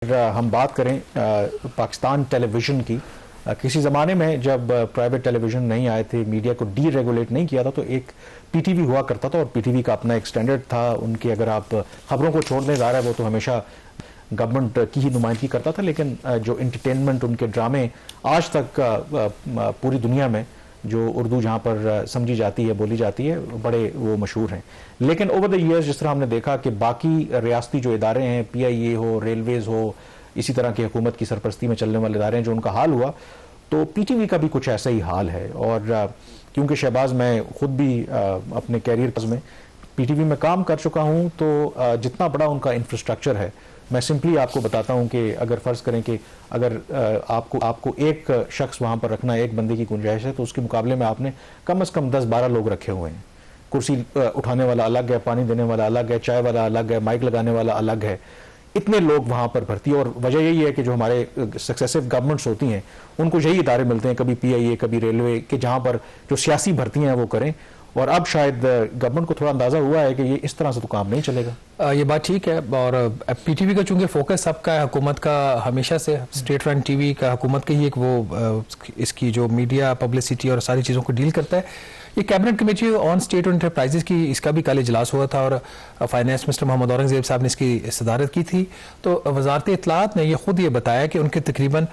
हम बात करें पाकिस्तान टेलीविज़न की। किसी ज़माने में जब प्राइवेट टेलीविज़न नहीं आए थे, मीडिया को डी रेगुलेट नहीं किया था, तो एक पीटीवी हुआ करता था और पीटीवी का अपना एक स्टैंडर्ड था। उनके अगर आप खबरों को छोड़ दें, ज़ाहिर है वो तो हमेशा गवर्नमेंट की ही नुमाइंदगी करता था, लेकिन जो इंटरटेनमेंट, उनके ड्रामे आज तक पूरी दुनिया में जो उर्दू जहाँ पर समझी जाती है, बोली जाती है, बड़े वो मशहूर हैं। लेकिन ओवर द ईयर्स जिस तरह हमने देखा कि बाकी रियासती जो इदारे हैं, PIA हो, रेलवेज़ हो, इसी तरह की हुकूमत की सरपरस्ती में चलने वाले इदारे हैं, जो उनका हाल हुआ, तो PTV का भी कुछ ऐसा ही हाल है। और क्योंकि शहबाज, मैं खुद भी अपने कैरियर में PTV में काम कर चुका हूँ, तो जितना बड़ा उनका इंफ्रास्ट्रक्चर है, मैं सिंपली आपको बताता हूं कि अगर फ़र्ज़ करें कि अगर आपको एक शख्स वहां पर रखना, एक बंदे की गुंजाइश है, तो उसके मुकाबले में आपने कम से कम 10-12 लोग रखे हुए हैं। कुर्सी उठाने वाला अलग है, पानी देने वाला अलग है, चाय वाला अलग है, माइक लगाने वाला अलग है। इतने लोग वहां पर भर्ती है। और वजह यही है कि जो हमारे सक्सेसिव गवर्नमेंट्स होती हैं, उनको यही इदारे मिलते हैं, कभी PIA, कभी रेलवे, के जहां पर जो सियासी भर्तियां हैं वो करें। और अब शायद गवर्नमेंट को थोड़ा अंदाजा हुआ है कि ये इस तरह से तो काम नहीं चलेगा। ये बात ठीक है। और PTV का चूंकि फोकस सबका है, हुकूमत का हमेशा से, स्टेट रन TV का हुकूमत का ही एक वो इसकी जो मीडिया पब्लिसिटी और सारी चीज़ों को डील करता है। ये कैबिनेट कमेटी ऑन स्टेट और इंटरप्राइजेज की, इसका भी कल इजलास हुआ था और फाइनेंस मिनिस्टर मोहम्मद औरंगजेब साहब ने इसकी सदारत की थी। तो वजारत इत्तलात ने ये खुद ये बताया कि उनके तकरीबन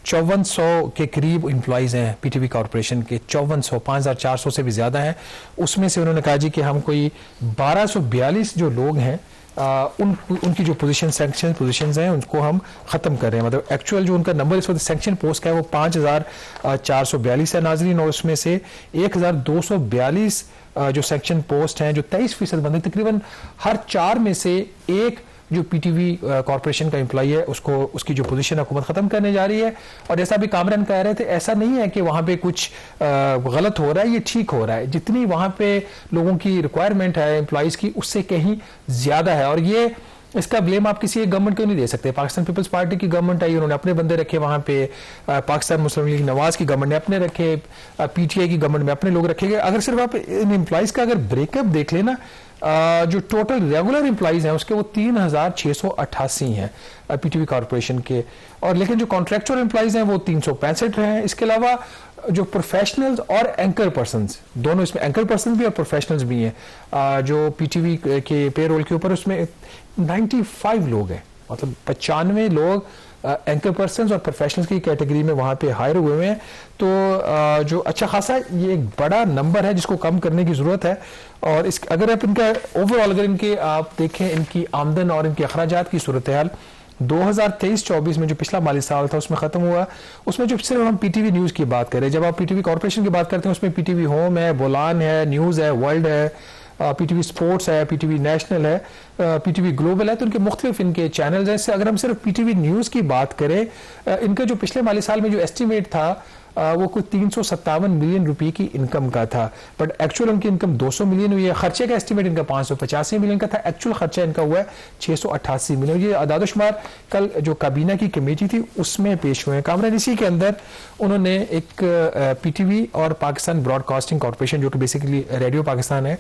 5400 के करीब एम्प्लॉइज़ हैं PTV कॉरपोरेशन के। 5400, 5400 से भी ज़्यादा हैं। उसमें से उन्होंने कहा जी कि हम कोई 1242 जो लोग हैं, उनकी जो सैंक्शन पोजीशंस हैं, उनको हम ख़त्म कर रहे हैं। मतलब एक्चुअल जो उनका नंबर इस वक्त सैंक्शन पोस्ट का है वो 5442 है नाजरीन। और उसमें से 1242 जो सैंक्शन पोस्ट हैं, जो 23% बंदे, तकरीबन हर 4 में से एक जो PTV कॉरपोरेशन का एम्प्लॉई है, उसकी जो पोजीशन हुकूमत ख़त्म करने जा रही है। और जैसा भी कामरान कह रहे थे, ऐसा नहीं है कि वहाँ पे कुछ गलत हो रहा है, ये ठीक हो रहा है। जितनी वहाँ पे लोगों की रिक्वायरमेंट है एम्प्लॉइज़ की, उससे कहीं ज़्यादा है। और ये इसका ब्लेम आप किसी एक गवर्नमेंट को नहीं दे सकते। पाकिस्तान पीपल्स पार्टी की गवर्नमेंट आई, उन्होंने अपने बंदे रखे वहाँ पे। पाकिस्तान मुस्लिम लीग नवाज की गवर्नमेंट ने अपने रखे, PTI की गवर्नमेंट में अपने लोग रखे गए। अगर सिर्फ आप इन एम्प्लॉइज़ का अगर ब्रेकअप देख लेना, जो टोटल रेगुलर एम्प्लॉइज हैं उसके वो 3688 हैं PTV कॉरपोरेशन के। और लेकिन जो कॉन्ट्रैक्चुअल एम्प्लॉइज हैं वो 365 हैं। इसके अलावा जो प्रोफेशनल्स और एंकर पर्सनस, दोनों इसमें एंकर पर्सन भी और प्रोफेशनल्स भी हैं जो PTV के पेरोल के ऊपर, उसमें 95 लोग हैं। मतलब 95 लोग एंकर पर्सनस और प्रोफेशनल्स की कैटेगरी में वहाँ पे हायर हुए हैं। तो जो अच्छा खासा ये एक बड़ा नंबर है जिसको कम करने की ज़रूरत है। और इस अगर आप इनका ओवरऑल अगर इनके आप देखें, इनकी आमदन और इनके अखराजात की सूरत हाल 2023-24 में जो पिछला माली साल था उसमें ख़त्म हुआ, उसमें जो सिर्फ हम PTV न्यूज़ की बात करें, जब आप PTV कॉरपोरेशन की बात करते हैं उसमें PTV होम है, बोलान है, न्यूज़ है, वर्ल्ड है, PTV स्पोर्ट्स है, PTV नेशनल है, PTV ग्लोबल है। तो इनके मुख्तलिफ इनके चैनल्स हैं। इससे अगर हम सिर्फ PTV न्यूज़ की बात करें, इनका जो पिछले माली साल में जो एस्टिमेट था वो कुछ 357 मिलियन रुपए की इनकम का था, बट एक्चुअल उनकी इनकम 200 मिलियन हुई है। खर्चे का एस्टिमेट इनका 585 मिलियन का था, एक्चुअल खर्चा इनका हुआ है 688 मिलियन। ये अदाद-ओ-शुमार कल जो काबीना की कमेटी थी उसमें पेश हुए हैं। कामरान इसी के अंदर उन्होंने एक PTV और पाकिस्तान ब्रॉडकास्टिंग कॉरपोरेशन, जो कि बेसिकली रेडियो पाकिस्तान है,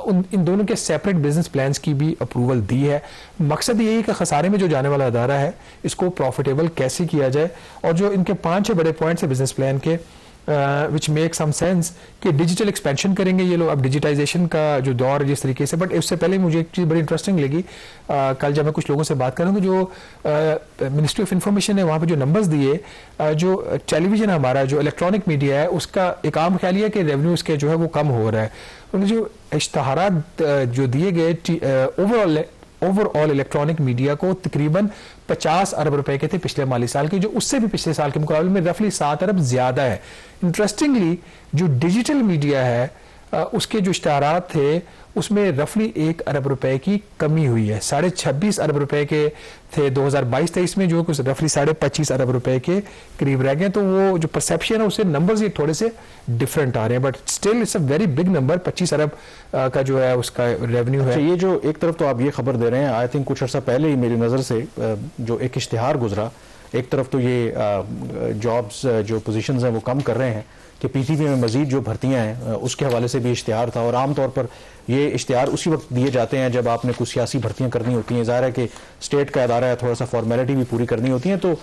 इन दोनों के सेपरेट बिजनेस प्लान्स की भी अप्रूवल दी है। मकसद ये है कि खसारे में जो जाने वाला अदारा है इसको प्रॉफिटेबल कैसे किया जाए। और जो इनके 5-6 बड़े पॉइंट्स है बिजनेस प्लान के, विच मेक सम सेंस, कि डिजिटल एक्सपेंशन करेंगे ये लोग। अब डिजिटाइजेशन का जो दौर है जिस तरीके से, बट उससे पहले मुझे एक चीज़ बड़ी इंटरेस्टिंग लगी। कल जब मैं कुछ लोगों से बात कर रहा हूँ, तो जो मिनिस्ट्री ऑफ इंफॉर्मेशन है वहाँ पे जो नंबर्स दिए, जो टेलीविज़न हमारा जो इलेक्ट्रॉनिक मीडिया है उसका एक आम ख्याल है कि रेवेन्यू इसके जो है वो कम हो रहा है। उन्हें जो इश्तहारात जो दिए गए ओवरऑल इलेक्ट्रॉनिक मीडिया को तकरीबन 50 अरब रुपए के थे पिछले माली साल के, जो उससे भी पिछले साल के मुकाबले में रफली 7 अरब ज़्यादा है। इंटरेस्टिंगली जो डिजिटल मीडिया है उसके जो इश्तहारात थे उसमें रफली 1 अरब रुपए की कमी हुई है। 26.5 अरब रुपए के थे 2022-23 में, जो कुछ रफली 25.5 अरब रुपए के करीब रह गए। तो वो जो परसेप्शन है उससे नंबर्स ये थोड़े से डिफरेंट आ रहे हैं, but still it's a very big number. 25 अरब का जो है उसका रेवेन्यू है। ये जो एक तरफ तो आप ये खबर दे रहे हैं, आई थिंक कुछ अर्सा पहले ही मेरी नज़र से जो एक इश्तिहार गुजरा एक तरफ तो ये जॉब्स जो पोजीशंस हैं वो कम कर रहे हैं कि पीटीवी में मजीद जो भर्तियां हैं उसके हवाले से भी इश्तिहार था, और आमतौर पर ये इश्तिहार उसी वक्त दिए जाते हैं जब आपने कुछ सियासी भर्तियां करनी होती हैं। ज़ाहिर है कि स्टेट का अदारा है, थोड़ा सा फॉर्मेलिटी भी पूरी करनी होती है। तो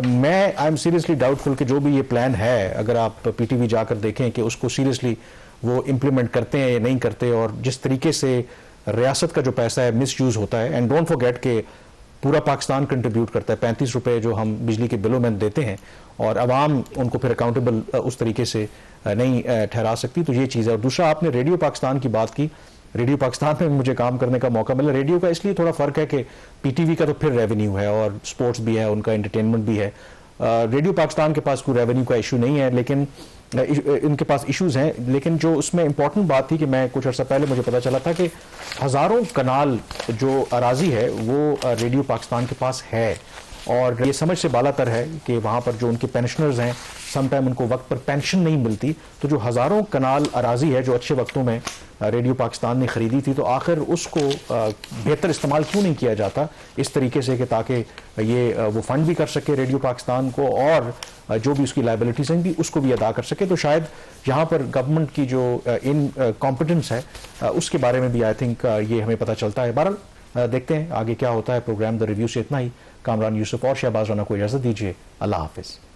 मैं आई एम सीरियसली डाउटफुल कि जो भी ये प्लान है, अगर आप पीटीवी जाकर देखें कि उसको सीरियसली वो इम्प्लीमेंट करते हैं या नहीं करते, और जिस तरीके से रियासत का जो पैसा है मिस यूज़ होता है। एंड डोंट फॉरगेट के पूरा पाकिस्तान कंट्रीब्यूट करता है, 35 रुपए जो हम बिजली के बिलों में देते हैं, और अवाम उनको फिर अकाउंटेबल उस तरीके से नहीं ठहरा सकती। तो ये चीज़ है। और दूसरा, आपने रेडियो पाकिस्तान की बात की। रेडियो पाकिस्तान में मुझे काम करने का मौका मिला। रेडियो का इसलिए थोड़ा फ़र्क है कि पीटीवी का तो फिर रेवेन्यू है और स्पोर्ट्स भी है, उनका एंटरटेनमेंट भी है। रेडियो पाकिस्तान के पास कोई रेवेन्यू का इशू नहीं है, लेकिन इनके पास इश्यूज हैं। लेकिन जो उसमें इंपॉर्टेंट बात थी कि मैं कुछ अर्सा पहले मुझे पता चला था कि हज़ारों कनाल जो अराजी है वो रेडियो पाकिस्तान के पास है, और ये समझ से बालातर है कि वहाँ पर जो उनके पेंशनर्स हैं, समटाइम उनको वक्त पर पेंशन नहीं मिलती। तो जो हज़ारों कनाल अराजी है जो अच्छे वक्तों में रेडियो पाकिस्तान ने ख़रीदी थी, तो आखिर उसको बेहतर इस्तेमाल क्यों नहीं किया जाता इस तरीके से कि ताकि ये वो फंड भी कर सके रेडियो पाकिस्तान को, और जो भी उसकी लाइबिलिटीज़ हैं भी उसको भी अदा कर सके। तो शायद यहाँ पर गवर्नमेंट की जो इन कॉम्पिटेंस है उसके बारे में भी आई थिंक ये हमें पता चलता है। बहरहाल देखते हैं आगे क्या होता है। प्रोग्राम द रिव्यू से इतना ही। कामरान यूसुफ और शहबाज राना को इजाज़त दीजिए। अल्लाह हाफिज़।